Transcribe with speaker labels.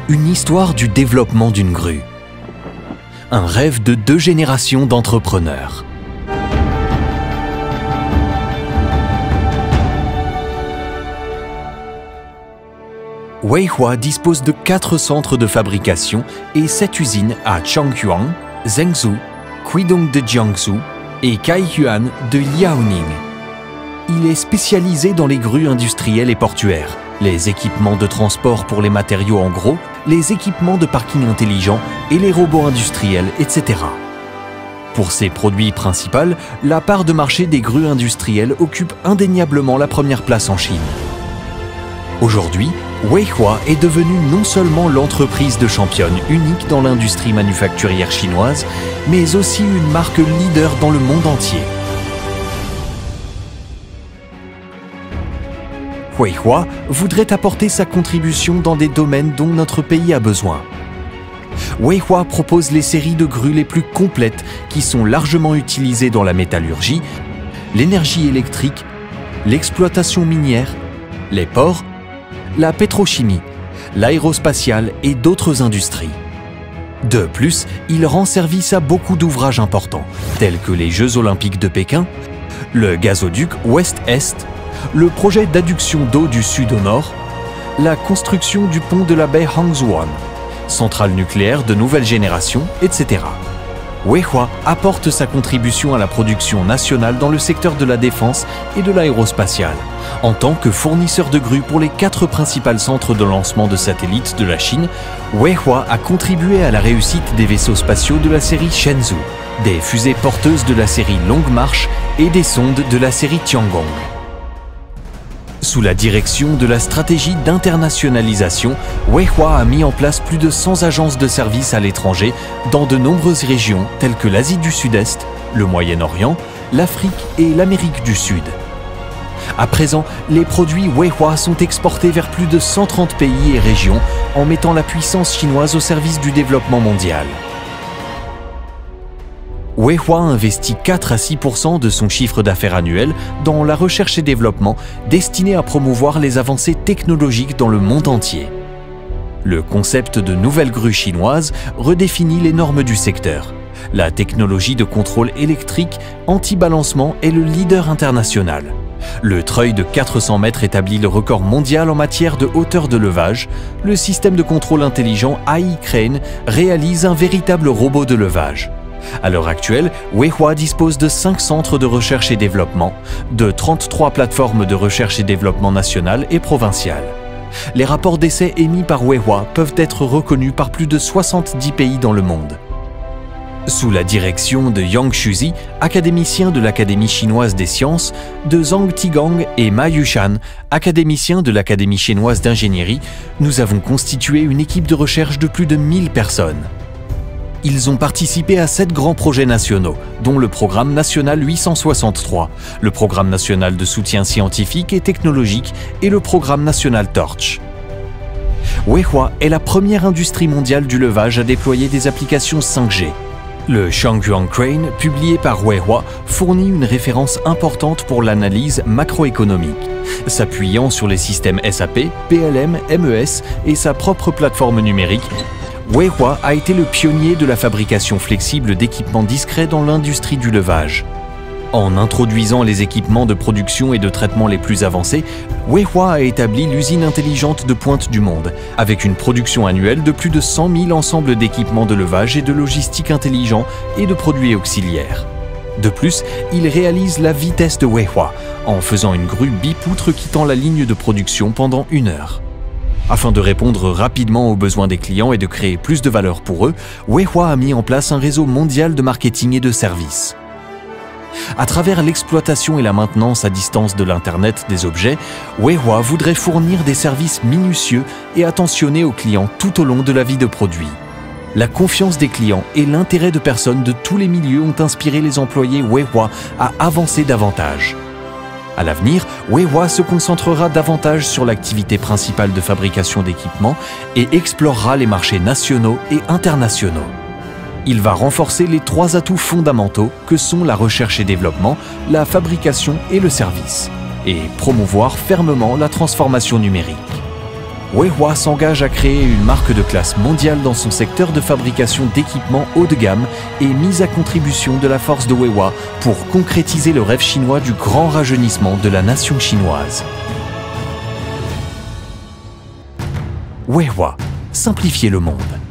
Speaker 1: Une histoire du développement d'une grue. Un rêve de 2 générations d'entrepreneurs. Weihua dispose de 4 centres de fabrication et 7 usines à Changhuang, Zhengzhou, Qidong de Jiangsu et Kaihuan de Liaoning. Il est spécialisé dans les grues industrielles et portuaires, les équipements de transport pour les matériaux en gros, les équipements de parking intelligent et les robots industriels, etc. Pour ses produits principaux, la part de marché des grues industrielles occupe indéniablement la première place en Chine. Aujourd'hui, Weihua est devenue non seulement l'entreprise de championne unique dans l'industrie manufacturière chinoise, mais aussi une marque leader dans le monde entier. Weihua voudrait apporter sa contribution dans des domaines dont notre pays a besoin. Weihua propose les séries de grues les plus complètes qui sont largement utilisées dans la métallurgie, l'énergie électrique, l'exploitation minière, les ports, la pétrochimie, l'aérospatiale et d'autres industries. De plus, il rend service à beaucoup d'ouvrages importants, tels que les Jeux Olympiques de Pékin, le gazoduc Ouest-Est, le projet d'adduction d'eau du sud au nord, la construction du pont de la baie Hangzhouan, centrale nucléaire de nouvelle génération, etc. Weihua apporte sa contribution à la production nationale dans le secteur de la défense et de l'aérospatiale, en tant que fournisseur de grues pour les 4 principaux centres de lancement de satellites de la Chine. Weihua a contribué à la réussite des vaisseaux spatiaux de la série Shenzhou, des fusées porteuses de la série Longue Marche et des sondes de la série Tiangong. Sous la direction de la stratégie d'internationalisation, Weihua a mis en place plus de 100 agences de services à l'étranger dans de nombreuses régions telles que l'Asie du Sud-Est, le Moyen-Orient, l'Afrique et l'Amérique du Sud. À présent, les produits Weihua sont exportés vers plus de 130 pays et régions en mettant la puissance chinoise au service du développement mondial. Weihua investit 4 à 6% de son chiffre d'affaires annuel dans la recherche et développement destinée à promouvoir les avancées technologiques dans le monde entier. Le concept de nouvelle grue chinoise redéfinit les normes du secteur. La technologie de contrôle électrique anti-balancement est le leader international. Le treuil de 400 mètres établit le record mondial en matière de hauteur de levage. Le système de contrôle intelligent AI Crane réalise un véritable robot de levage. À l'heure actuelle, Weihua dispose de 5 centres de recherche et développement, de 33 plateformes de recherche et développement nationales et provinciales. Les rapports d'essais émis par Weihua peuvent être reconnus par plus de 70 pays dans le monde. Sous la direction de Yang Shuzi, académicien de l'Académie chinoise des sciences, de Zhang Tigang et Ma Yushan, académicien de l'Académie chinoise d'ingénierie, nous avons constitué une équipe de recherche de plus de 1000 personnes. Ils ont participé à 7 grands projets nationaux, dont le programme national 863, le programme national de soutien scientifique et technologique et le programme national Torch. Weihua est la première industrie mondiale du levage à déployer des applications 5G. Le Shanghuang Crane, publié par Weihua, fournit une référence importante pour l'analyse macroéconomique. S'appuyant sur les systèmes SAP, PLM, MES et sa propre plateforme numérique, Weihua a été le pionnier de la fabrication flexible d'équipements discrets dans l'industrie du levage. En introduisant les équipements de production et de traitement les plus avancés, Weihua a établi l'usine intelligente de pointe du monde, avec une production annuelle de plus de 100 000 ensembles d'équipements de levage et de logistique intelligents et de produits auxiliaires. De plus, il réalise la vitesse de Weihua, en faisant une grue bipoutre quittant la ligne de production pendant 1 heure. Afin de répondre rapidement aux besoins des clients et de créer plus de valeur pour eux, Weihua a mis en place un réseau mondial de marketing et de services. À travers l'exploitation et la maintenance à distance de l'Internet des objets, Weihua voudrait fournir des services minutieux et attentionnés aux clients tout au long de la vie de produit. La confiance des clients et l'intérêt de personnes de tous les milieux ont inspiré les employés Weihua à avancer davantage. À l'avenir, Weihua se concentrera davantage sur l'activité principale de fabrication d'équipements et explorera les marchés nationaux et internationaux. Il va renforcer les 3 atouts fondamentaux que sont la recherche et développement, la fabrication et le service. et promouvoir fermement la transformation numérique. Huehua s'engage à créer une marque de classe mondiale dans son secteur de fabrication d'équipements haut de gamme et mise à contribution de la force de Huehua pour concrétiser le rêve chinois du grand rajeunissement de la nation chinoise. Huehua, simplifier le monde.